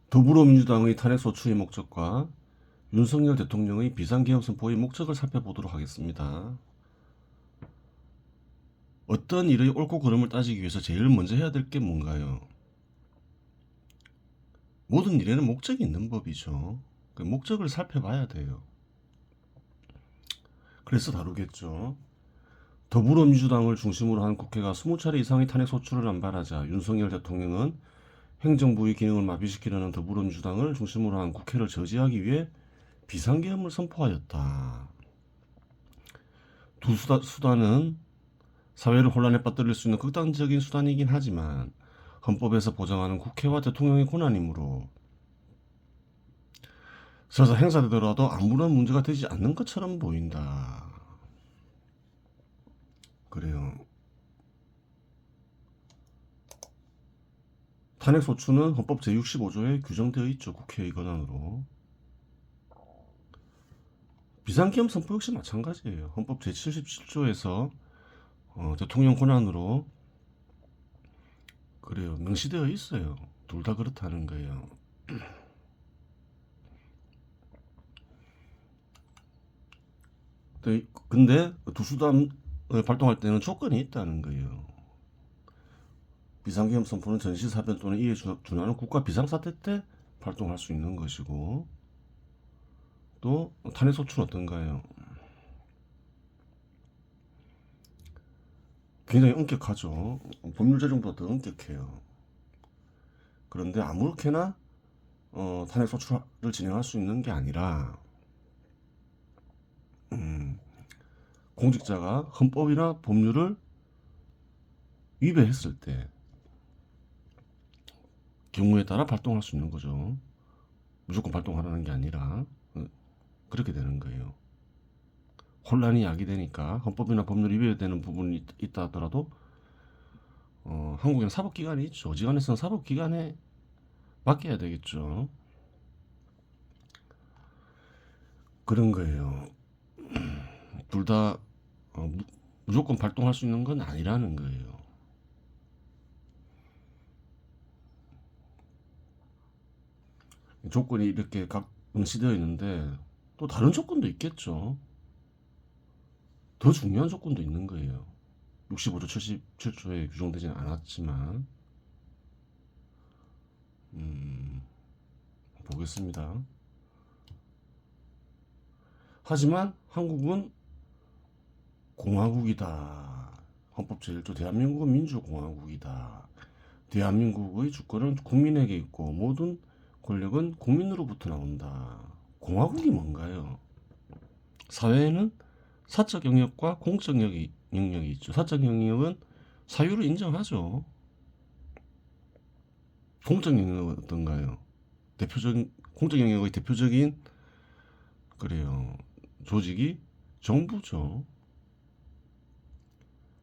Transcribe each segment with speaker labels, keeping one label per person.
Speaker 1: 더불어민주당의 탄핵소추의 목적과 윤석열 대통령의 비상계엄 선포의 목적을 살펴보도록 하겠습니다. 어떤 일의 옳고 그름을 따지기 위해서 제일 먼저 해야 될 게 뭔가요? 모든 일에는 목적이 있는 법이죠. 그 목적을 살펴봐야 돼요. 그래서 다루겠죠. 더불어민주당을 중심으로 한 국회가 20차례 이상의 탄핵소추를 남발하자 윤석열 대통령은 행정부의 기능을 마비시키려는 더불어민주당을 중심으로 한 국회를 저지하기 위해 비상계엄을 선포하였다. 두 수단은 사회를 혼란에 빠뜨릴 수 있는 극단적인 수단이긴 하지만 헌법에서 보장하는 국회와 대통령의 권한이므로 설사 행사되더라도 아무런 문제가 되지 않는 것처럼 보인다. 그래요. 탄핵소추는 헌법 제65조에 규정되어 있죠. 국회의 권한으로. 비상계엄 선포 역시 마찬가지예요. 헌법 제77조에서 대통령 권한으로 그래요. 명시되어 있어요. 둘 다 그렇다는 거예요. 근데 두 수단을 발동할 때는 조건이 있다는 거예요. 비상계엄 선포는 전시사변 또는 이에 준하는 국가 비상사태 때 발동할 수 있는 것이고, 또 탄핵소추는 어떤가요? 굉장히 엄격하죠. 법률 제정보다 더 엄격해요. 그런데 아무렇게나 탄핵소추를 진행할 수 있는 게 아니라 공직자가 헌법이나 법률을 위배했을 때 경우에 따라 발동할 수 있는 거죠. 무조건 발동하라는 게 아니라 그렇게 되는 거예요. 혼란이 야기되니까 헌법이나 법률이 위배되는 부분이 있다 하더라도 한국에는 사법기관이 있죠. 어지간해서는 사법기관에 맡겨야 되겠죠. 그런 거예요. 둘 다 무조건 발동할 수 있는 건 아니라는 거예요. 조건이 이렇게 각 명시되어 있는데 또 다른 조건도 있겠죠. 더 중요한 조건도 있는 거예요. 65조 77조에 규정되지는 않았지만 보겠습니다. 하지만 한국은 공화국이다. 헌법 제1조 대한민국은 민주공화국이다. 대한민국의 주권은 국민에게 있고 모든 권력은 국민으로부터 나온다. 공화국이 뭔가요? 사회에는 사적 영역과 공적 영역이 있죠. 사적 영역은 사유를 인정하죠. 공적 영역은 어떤가요? 대표적인 공적 영역의 대표적인 그래요. 조직이 정부죠.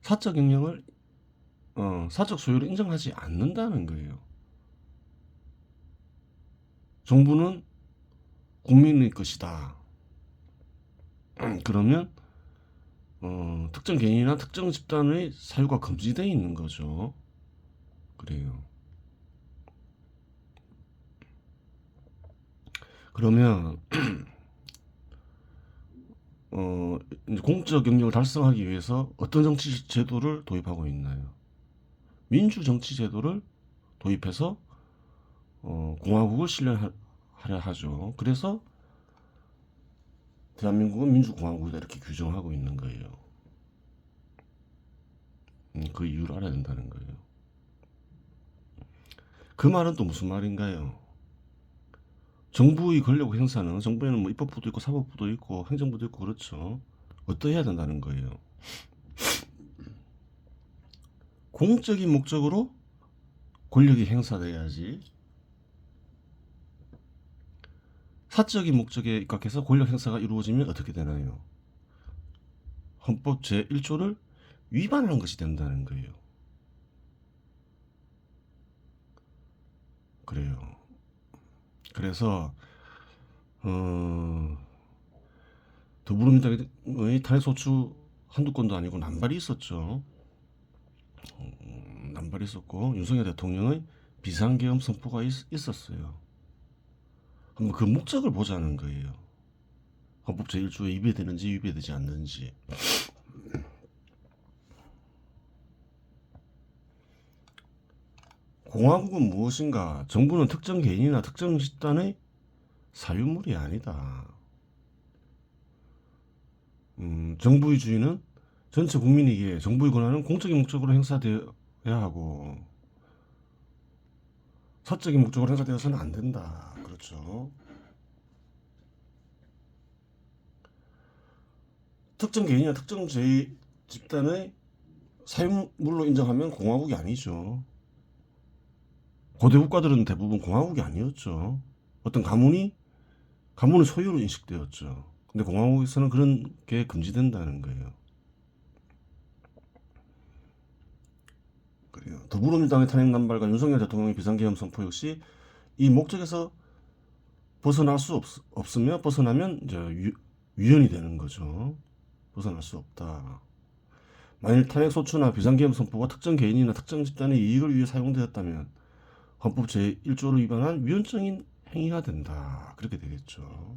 Speaker 1: 사적 영역을 사적 소유를 인정하지 않는다는 거예요. 정부는 국민의 것이다. 그러면 특정 개인이나 특정 집단의 사유가 금지되어 있는 거죠. 그래요. 그러면 이제 공적 영역을 달성하기 위해서 어떤 정치 제도를 도입하고 있나요? 민주 정치 제도를 도입해서 공화국을 실현하려 하죠. 그래서 대한민국은 민주공화국이다 이렇게 규정하고 있는 거예요. 그 이유를 알아야 된다는 거예요. 그 말은 또 무슨 말인가요? 정부의 권력 행사는 정부에는 뭐 입법부도 있고 사법부도 있고 행정부도 있고 그렇죠. 어떠해야 된다는 거예요. 공적인 목적으로 권력이 행사돼야지 사적인 목적에 입각해서 권력 행사가 이루어지면 어떻게 되나요? 헌법 제1조를 위반하는 것이 된다는 거예요. 그래요. 그래서 더불어민주당의 탄핵소추 한두 건도 아니고 남발이 있었죠. 남발이 있었고 윤석열 대통령의 비상계엄 선포가 있었어요. 한번 그 목적을 보자는 거예요. 헌법 제1조에 위배되는지 위배되지 않는지. 공화국은 무엇인가? 정부는 특정 개인이나 특정 집단의 사유물이 아니다. 정부의주의는 전체 국민에게 정부의 권한은 공적인 목적으로 행사되어야 하고 사적인 목적으로 행사되어서는 안 된다. 그렇죠. 특정 개인이나 특정 집단의 사유물로 인정하면 공화국이 아니죠. 고대 국가들은 대부분 공화국이 아니었죠. 어떤 가문의 소유로 인식되었죠. 근데 공화국에서는 그런 게 금지된다는 거예요. 그래요. 더불어민주당의 탄핵 남발과 윤석열 대통령의 비상계엄 선포 역시 이 목적에서 벗어날 수 없으며 벗어나면 이제 위헌이 되는 거죠. 벗어날 수 없다. 만일 탄핵 소추나 비상계엄 선포가 특정 개인이나 특정 집단의 이익을 위해 사용되었다면 헌법 제1조를 위반한 위헌적인 행위가 된다. 그렇게 되겠죠.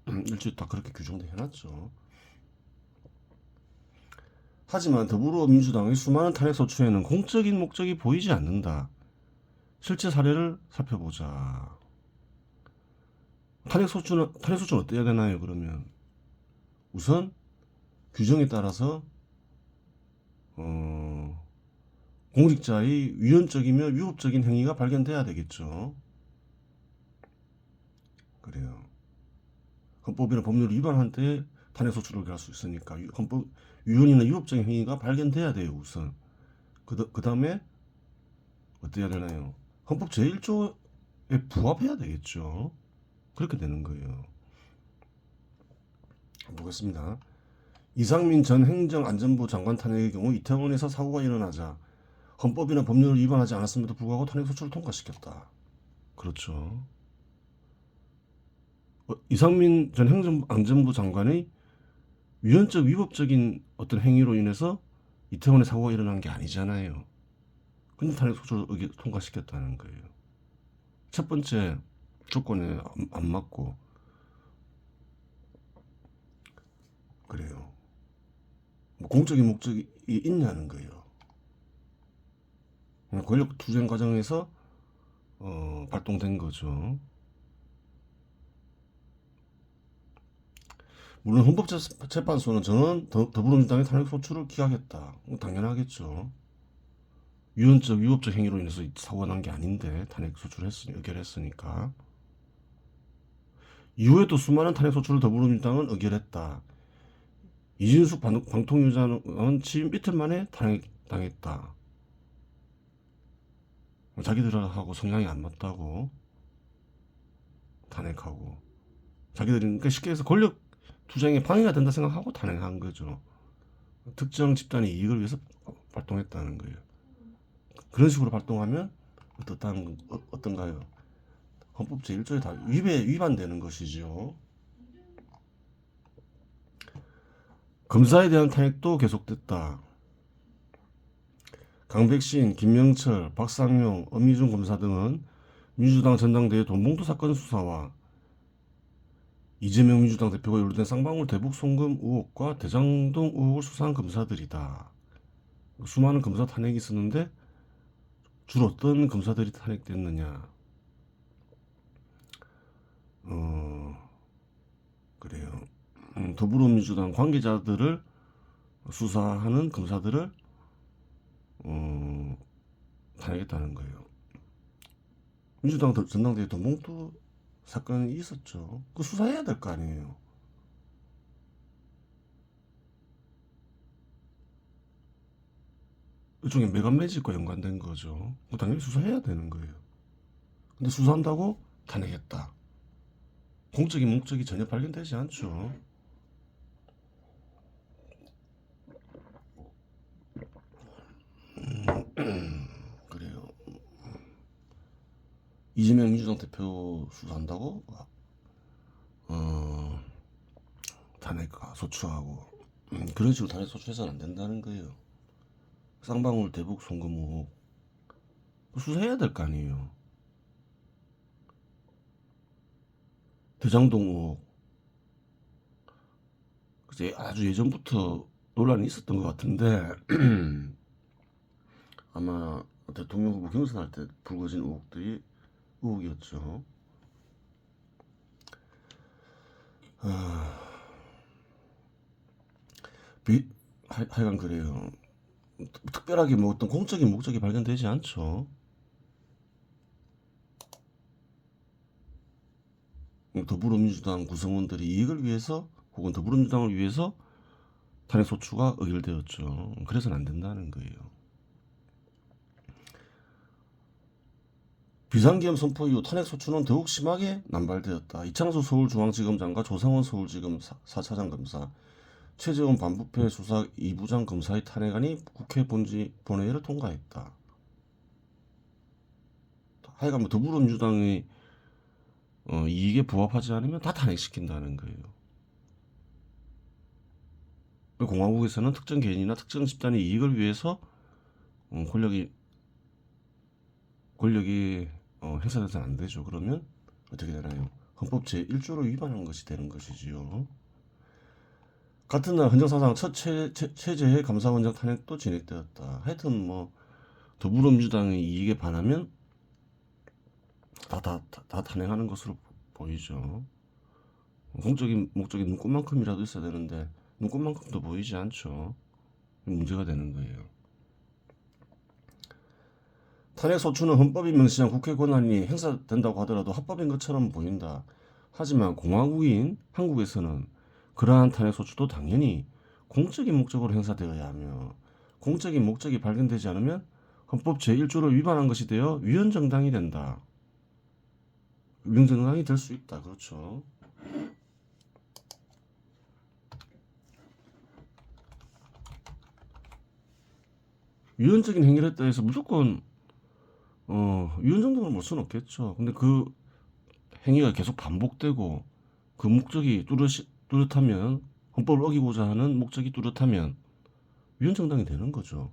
Speaker 1: 일주일 다 그렇게 규정돼 해놨죠. 하지만 더불어민주당의 수많은 탄핵 소추에는 공적인 목적이 보이지 않는다. 실제 사례를 살펴보자. 탄핵 소추는 어때야 되나요? 그러면 우선 규정에 따라서 공직자의 위헌적이며 위법적인 행위가 발견돼야 되겠죠. 그래요. 헌법이나 법률을 위반한 때 탄핵 소추를 할 수 있으니까 헌법 위헌이나 위법적인 행위가 발견돼야 돼요. 우선 그 다음에 어때야 되나요? 헌법 제1조에 부합해야 되겠죠. 그렇게 되는 거예요. 보겠습니다. 이상민 전 행정안전부 장관 탄핵의 경우 이태원에서 사고가 일어나자 헌법이나 법률을 위반하지 않았음에도 불구하고 탄핵소추를 통과시켰다. 그렇죠. 이상민 전 행정안전부 장관의 위헌적 위법적인 어떤 행위로 인해서 이태원에 사고가 일어난 게 아니잖아요. 근데 탄핵소추를 통과시켰다는 거예요. 첫 번째 조건에 안 맞고 그래요. 뭐 공적인 목적이 있냐는 거예요. 권력 투쟁 과정에서 발동된 거죠. 물론 헌법재판소는 저는 더불어민주당의 탄핵소추를 기각했다. 당연하겠죠. 위헌적 위법적 행위로 인해서 사고가 난 게 아닌데 탄핵소추를 의결했으니까. 이후에도 수많은 탄핵소추를 더불어민주당은 의결했다. 이진숙 방통위원장은 취임 이틀 만에 탄핵당했다. 자기들하고 성향이 안 맞다고 탄핵하고 자기들이 그러니까 쉽게 해서 권력 투쟁에 방해가 된다 생각하고 탄핵한 거죠. 특정 집단의 이익을 위해서 발동했다는 거예요. 그런 식으로 발동하면 어떤가요? 헌법 제1조에 다 위반되는 것이죠. 검사에 대한 탄핵도 계속됐다. 강백신, 김명철, 박상용, 엄희준 검사 등은 민주당 전당대회 돈봉투 사건 수사와 이재명 민주당 대표가 연루된 쌍방울 대북 송금 의혹과 대장동 의혹을 수사한 검사들이다. 수많은 검사 탄핵이 있었는데 주로 어떤 검사들이 탄핵됐느냐? 그래요. 더불어민주당 관계자들을 수사하는 검사들을 탄핵했다는 거예요. 민주당 전당대회 돈봉투 사건이 있었죠. 그 수사해야 될 거 아니에요. 일종의 매간매직과 연관된 거죠. 당연히 수사해야 되는 거예요. 근데 수사한다고 탄핵했다. 공적인 목적이 전혀 발견되지 않죠. 그래요. 이재명 민주당 대표 수사한다고 탄핵 소추하고 그런 식으로 탄핵 소추해서는 안 된다는 거예요. 쌍방울 대북 송금 의혹 수사해야 될 거 아니에요. 대장동 의혹. 그제 아주 예전부터 논란이 있었던 것 같은데 아마 대통령 후보 경선할 때 불거진 의혹이었죠. 하여간 그래요. 특별하게 뭐 어떤 공적인 목적이 발견되지 않죠. 더불어민주당 구성원들이 이익을 위해서 혹은 더불어민주당을 위해서 탄핵소추가 의결되었죠. 그래서는 안 된다는 거예요. 비상계엄 선포 이후 탄핵소추는 더욱 심하게 남발되었다. 이창수 서울중앙지검장과 조상원 서울지검 4차장 검사, 최재원 반부패 수사 2부장 검사의 탄핵안이 국회 본회의를 통과했다. 하여간 뭐 더불어민주당의 이익에 부합하지 않으면 다 탄핵시킨다는 거예요. 공화국에서는 특정 개인이나 특정 집단의 이익을 위해서 권력이 행사돼서는 안 되죠. 그러면 어떻게 되나요? 헌법 제1조를 위반한 것이 되는 것이지요. 같은 날 헌정사상 첫 최재해 감사원장 탄핵도 진행되었다. 하여튼 뭐 더불어민주당의 이익에 반하면 다 탄핵하는 것으로 보이죠. 공적인 목적이 눈꽃만큼이라도 있어야 되는데 눈꽃만큼도 보이지 않죠. 문제가 되는 거예요. 탄핵소추는 헌법이 명시한 국회 권한이 행사된다고 하더라도 합법인 것처럼 보인다. 하지만 공화국인 한국에서는 그러한 탄핵소추도 당연히 공적인 목적으로 행사되어야 하며 공적인 목적이 발견되지 않으면 헌법 제1조를 위반한 것이 되어 위헌정당이 된다. 위헌정당이 될 수 있다. 그렇죠. 위헌적인 행위를 했다 해서 무조건 위헌정당을 볼 수는 없겠죠. 근데 그 행위가 계속 반복되고 그 목적이 뚜렷하면 헌법을 어기고자 하는 목적이 뚜렷하면 위헌정당이 되는 거죠.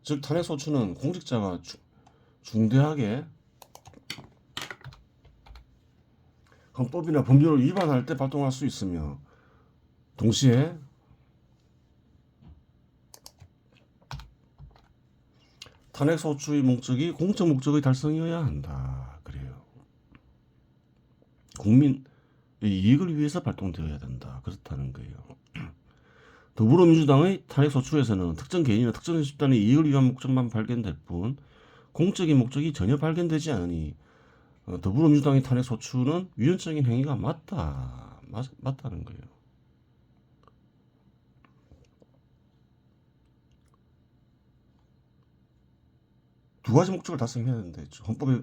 Speaker 1: 즉 탄핵소추는 공직자가 중대하게 헌법이나 법률을 위반할 때 발동할 수 있으며 동시에 탄핵소추의 목적이 공적 목적의 달성이어야 한다. 그래요. 국민의 이익을 위해서 발동되어야 된다. 그렇다는 거예요. 더불어민주당의 탄핵소추에서는 특정 개인이나 특정 집단의 이익을 위한 목적만 발견될 뿐 공적인 목적이 전혀 발견되지 않으니 더불어민주당의 탄핵소추는 위헌적인 행위가 맞다는 거예요. 두 가지 목적을 달성해야 된다 했죠. 헌법에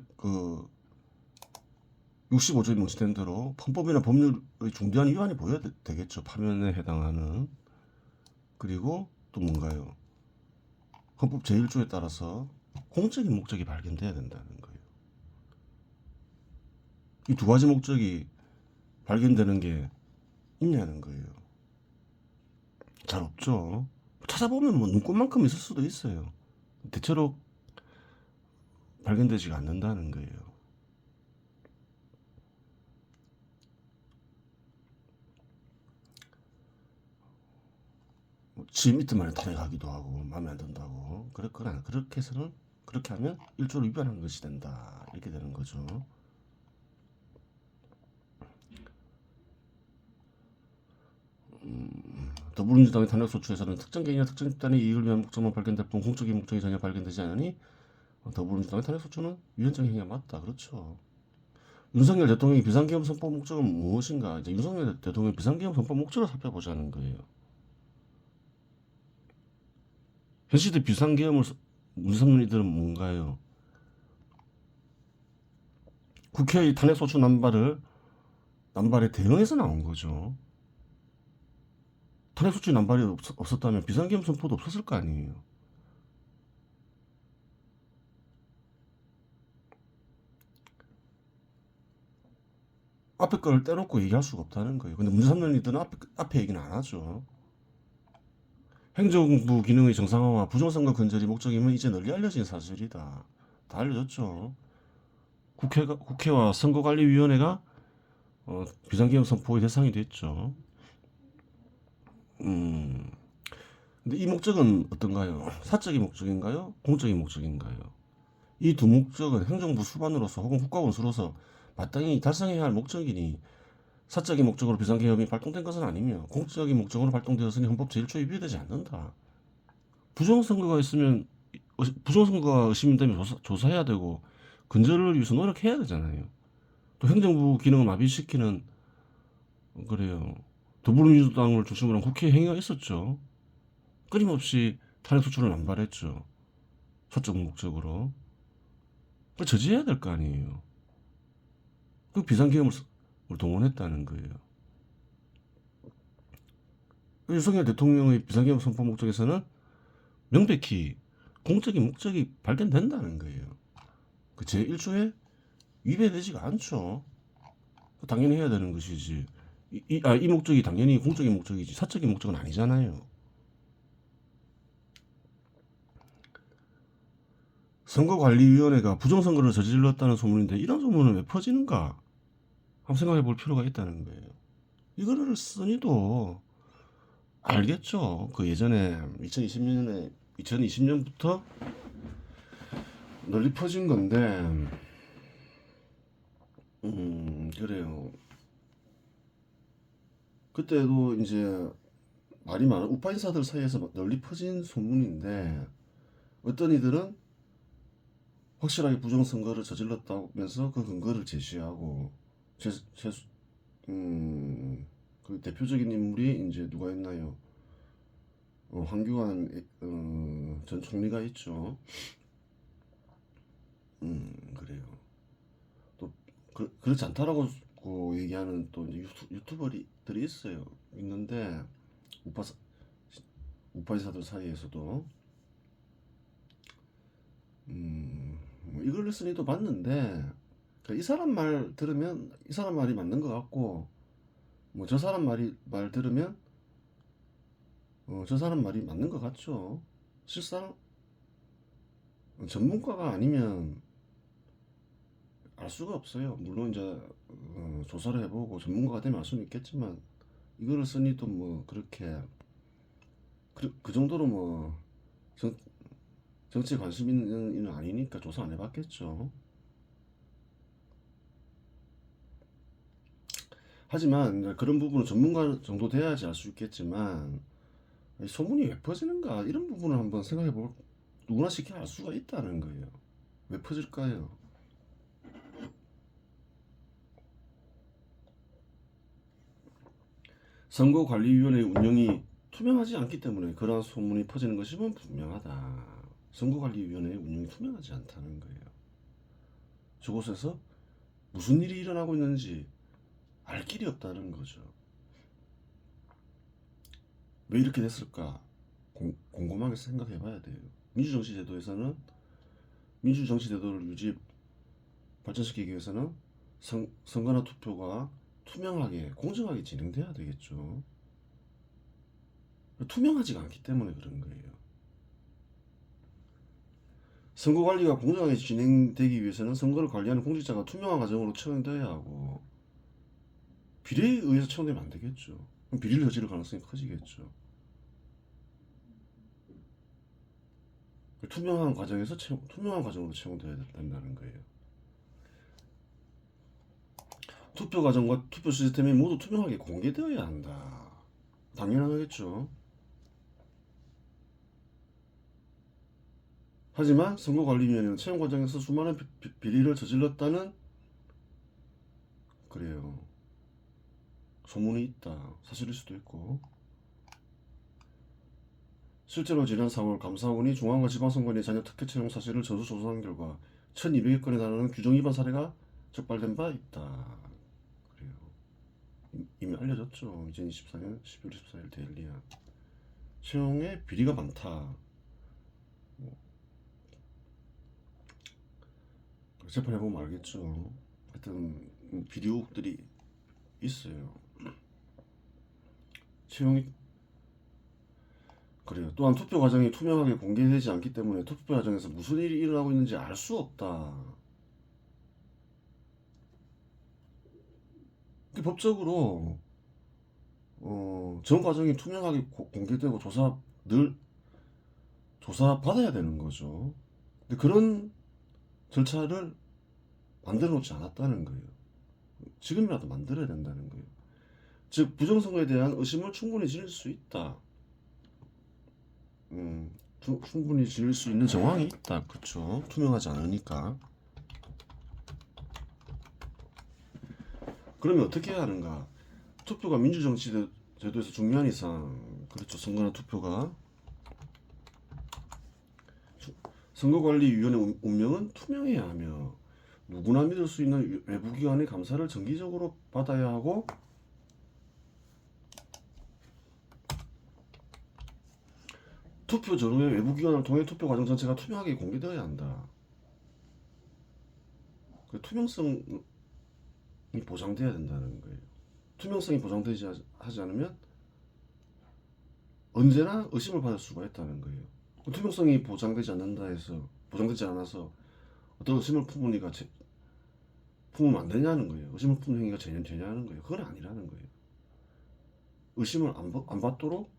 Speaker 1: 65조에 명시된 대로 헌법이나 법률의 중대한 위반이 보여야 되겠죠. 파면에 해당하는. 그리고 또 뭔가요? 헌법 제1조에 따라서 공적인 목적이 발견돼야 된다는 거예요. 이 두 가지 목적이 발견되는 게 있냐는 거예요. 잘 없죠. 찾아보면 뭐 눈꽃만큼 있을 수도 있어요. 대체로 발견되지가 않는다는 거예요. 지 밑에만 탄핵하기도 하고 마음에 안 든다고 그렇게 해서는 그렇게 하면 1조를 위반한 것이 된다. 이렇게 되는 거죠. 더불어민주당의 탄핵소추에서는 특정 개인이나 특정 집단의 이익을 위한 목적만 발견될 뿐 공적인 목적이 전혀 발견되지 않으니 더불어민주당의 탄핵소추는 위헌적인 행위가 맞다. 그렇죠. 윤석열 대통령의 비상계엄 선포 목적은 무엇인가? 이제 윤석열 대통령의 비상계엄 선포 목적을 살펴보자는 거예요. 현 시대 비상계엄을 문삼는 이들은 뭔가요? 국회의 탄핵소추 남발에 대응해서 나온 거죠. 탄핵소추 남발이 없었다면 비상계엄 선포도 없었을 거 아니에요. 앞에 거를 떼놓고 얘기할 수가 없다는 거예요. 근데 문제 삼는 이들은 앞에 얘기는 안 하죠. 행정부 기능의 정상화와 부정선거 근절이 목적이면 이제 널리 알려진 사실이다. 다 알려졌죠. 국회와 선거관리위원회가 비상계엄 선포의 대상이 됐죠. 음, 근데 이 목적은 어떤가요? 사적인 목적인가요? 공적인 목적인가요? 이 두 목적은 행정부 수반으로서 혹은 국가원수로서 마땅히 달성해야 할 목적이니 사적인 목적으로 비상계엄이 발동된 것은 아니며 공적인 목적으로 발동되었으니 헌법 제1조에 위배되지 않는다. 부정선거가 있으면 부정선거가 의심되면 조사해야 되고 근절을 위해서 노력해야 되잖아요. 또 행정부 기능을 마비시키는 그래요. 더불어민주당을 중심으로 한 국회 행위가 있었죠. 끊임없이 탄핵 소추를 남발했죠. 사적 목적으로. 그 저지해야 될 거 아니에요. 그 비상계엄을 동원했다는 거예요. 윤석열 대통령의 비상계엄 선포 목적에서는 명백히 공적인 목적이 발견된다는 거예요. 그 제1조에 위배되지가 않죠. 당연히 해야 되는 것이지. 이 목적이 당연히 공적인 목적이지 사적인 목적은 아니잖아요. 선거관리위원회가 부정선거를 저질렀다는 소문인데 이런 소문은 왜 퍼지는가? 한번 생각해 볼 필요가 있다는 거예요. 이거를 써니도 알겠죠. 그 예전에 2020년부터 널리 퍼진 건데, 그래요. 그때도 이제 말이 많은 우파 인사들 사이에서 널리 퍼진 소문인데, 어떤 이들은 확실하게 부정선거를 저질렀다면서 그 근거를 제시하고, 제, 제, 그 대표적인 인물이 이제 누가 있나요? 황교안 전 총리가 있죠. 그래요. 또 그렇지 않다라고 얘기하는 또 유튜버들이 있어요. 있는데 우파 우파 인사들 사이에서도 뭐 이걸 쓰니도 봤는데 그러니까 이 사람 말 들으면 이 사람 말이 맞는 것 같고 뭐 저 사람 말 들으면 저 사람 말이 맞는 것 같죠. 실상 전문가가 아니면 알 수가 없어요. 물론 이제 조사를 해보고 전문가가 되면 알 수는 있겠지만 이거를 쓰니 또 뭐 그렇게 그 정도로 뭐 정치에 관심 있는 일은 아니니까 조사 안 해봤겠죠. 하지만 그런 부분은 전문가 정도 돼야지 알 수 있겠지만 소문이 왜 퍼지는가 이런 부분을 한번 생각해볼 누구나 쉽게 알 수가 있다는 거예요. 왜 퍼질까요? 선거관리위원회 운영이 투명하지 않기 때문에 그러한 소문이 퍼지는 것이면 분명하다. 선거관리위원회 운영이 투명하지 않다는 거예요. 저곳에서 무슨 일이 일어나고 있는지 알 길이 없다는 거죠. 왜 이렇게 됐을까? 곰곰하게 생각해 봐야 돼요. 민주정치제도에서는 민주정치제도를 발전시키기 위해서는 선거나 투표가 투명하게 공정하게 진행돼야 되겠죠. 투명하지가 않기 때문에 그런 거예요. 선거 관리가 공정하게 진행되기 위해서는 선거를 관리하는 공직자가 투명한 과정으로 채용되어야 하고 비례에 의해서 채용되면 안 되겠죠. 그럼 비리를 저지를 가능성이 커지겠죠. 투명한 과정으로 채용되어야 된다는 거예요. 투표 과정과 투표 시스템이 모두 투명하게 공개되어야 한다. 당연하겠죠. 하지만 선거관리위원회는 채용 과정에서 수많은 비리를 저질렀다는 그래요. 소문이 있다. 사실일 수도 있고. 실제로 지난 4월 감사원이 중앙과 지방선거인의 자녀 특혜 채용 사실을 전수조사한 결과 1200여 건에 달하는 규정 위반 사례가 적발된 바 있다. 그래요. 이미 알려졌죠. 2024년 12월 14일 데일리야. 채용에 비리가 많다. 재판해보면 알겠죠. 하여튼 비리 의혹들이 있어요. 채용이 그래요. 또한 투표 과정이 투명하게 공개되지 않기 때문에 투표 과정에서 무슨 일이 일어나고 있는지 알 수 없다. 법적으로 전 과정이 투명하게 공개되고 늘 조사 받아야 되는 거죠. 근데 그런 절차를 만들어 놓지 않았다는 거예요. 지금이라도 만들어야 된다는 거예요. 즉 부정선거에 대한 의심을 충분히 지닐 수 있다. 충분히 지닐 수 있는 정황이 있다. 그렇죠. 투명하지 않으니까. 그러면 어떻게 해야 하는가? 투표가 민주정치 제도에서 중요한 이상, 그렇죠. 선거나 투표가 선거관리위원회 운명은 투명해야 하며 누구나 믿을 수 있는 외부기관의 감사를 정기적으로 받아야 하고 투표 전후에 외부기관을 통해 투표 과정 전체가 투명하게 공개되어야 한다. 그 투명성이 보장돼야 된다는 거예요. 투명성이 보장되지 하지 않으면 언제나 의심을 받을 수가 있다는 거예요. 투명성이 보장되지 않아서 어떤 의심을 품으면 안 되냐는 거예요. 의심을 품는 행위가 되냐는 거예요. 그건 아니라는 거예요. 의심을 안 받도록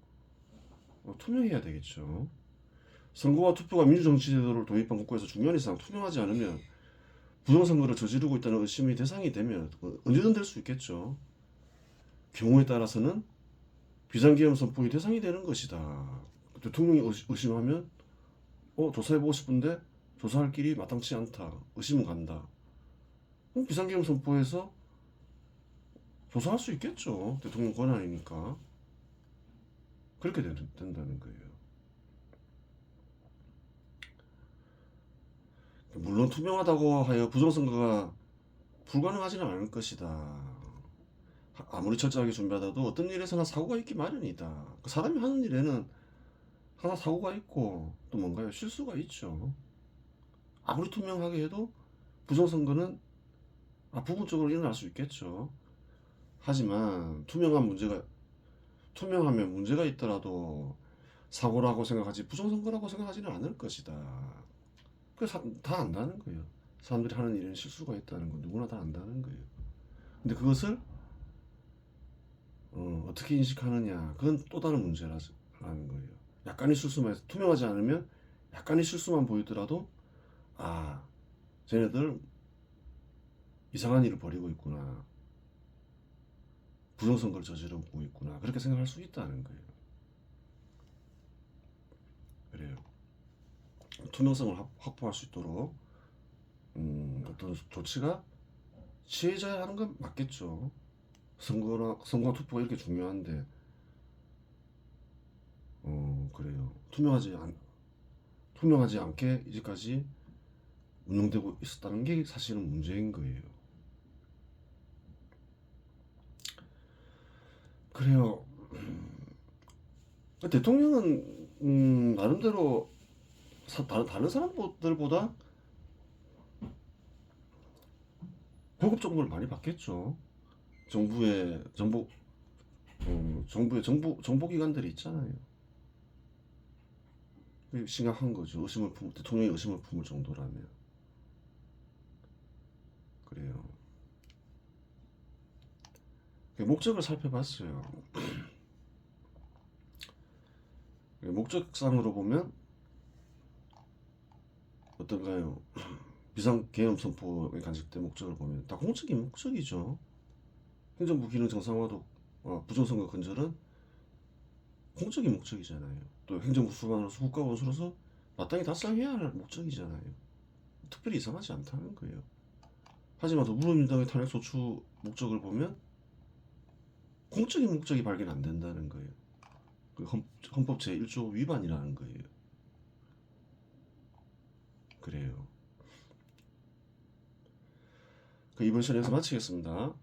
Speaker 1: 투명해야 되겠죠. 선거와 투표가 민주정치제도를 도입한 국가에서 중요한 이상 투명하지 않으면 부정선거를 저지르고 있다는 의심이 대상이 되면 언제든 될 수 있겠죠. 경우에 따라서는 비상계엄 선포의 대상이 되는 것이다. 대통령이 의심하면 조사해보고 싶은데 조사할 길이 마땅치 않다. 의심은 간다. 그럼 비상계엄 선포해서 조사할 수 있겠죠. 대통령 권한이니까. 그렇게 된다는 거예요. 물론 투명하다고 하여 부정선거가 불가능하지는 않을 것이다. 아무리 철저하게 준비하다도 어떤 일에서나 사고가 있기 마련이다. 사람이 하는 일에는 항상 사고가 있고 또 뭔가요? 실수가 있죠. 아무리 투명하게 해도 부정선거는 부분적으로 일어날 수 있겠죠. 하지만 투명하면 문제가 있더라도 사고라고 생각하지 부정선거라고 생각하지는 않을 것이다. 다 안다는 거예요. 사람들이 하는 일에는 실수가 있다는 건 누구나 다 안다는 거예요. 근데 그것을 어떻게 인식하느냐, 그건 또 다른 문제라는 거예요. 약간의 실수만 해서 투명하지 않으면 약간의 실수만 보이더라도 쟤네들 이상한 일을 벌이고 있구나, 부정선거를 저지르고 있구나, 그렇게 생각할 수 있다는 거예요. 그래요. 투명성을 확보할 수 있도록 어떤 조치가 취해져야 하는 건 맞겠죠. 선거와 투표가 이렇게 중요한데 그래요. 투명하지 않게 이제까지 운영되고 있었다는 게 사실은 문제인 거예요. 그래요. 대통령은 나름대로 다른 사람들보다 고급 정보를 많이 받겠죠. 정부의 정보기관들이 있잖아요. 심각한 거죠. 대통령이 의심을 품을 정도라면. 그래요. 목적을 살펴봤어요. 목적상으로 보면 어떤가요? 비상계엄 선포에 간직된 목적을 보면 다 공적인 목적이죠. 행정부 기능 정상화도 부정선거 근절은 공적인 목적이잖아요. 또 행정부 수반으로서 국가원수로서 마땅히 달성해야 할 목적이잖아요. 특별히 이상하지 않다는 거예요. 하지만 더불어민주당의 탄핵소추 목적을 보면 공적인 목적이 발견 안 된다는 거예요. 그 헌법 제1조 위반이라는 거예요. 그래요. 이번 시간에서 마치겠습니다.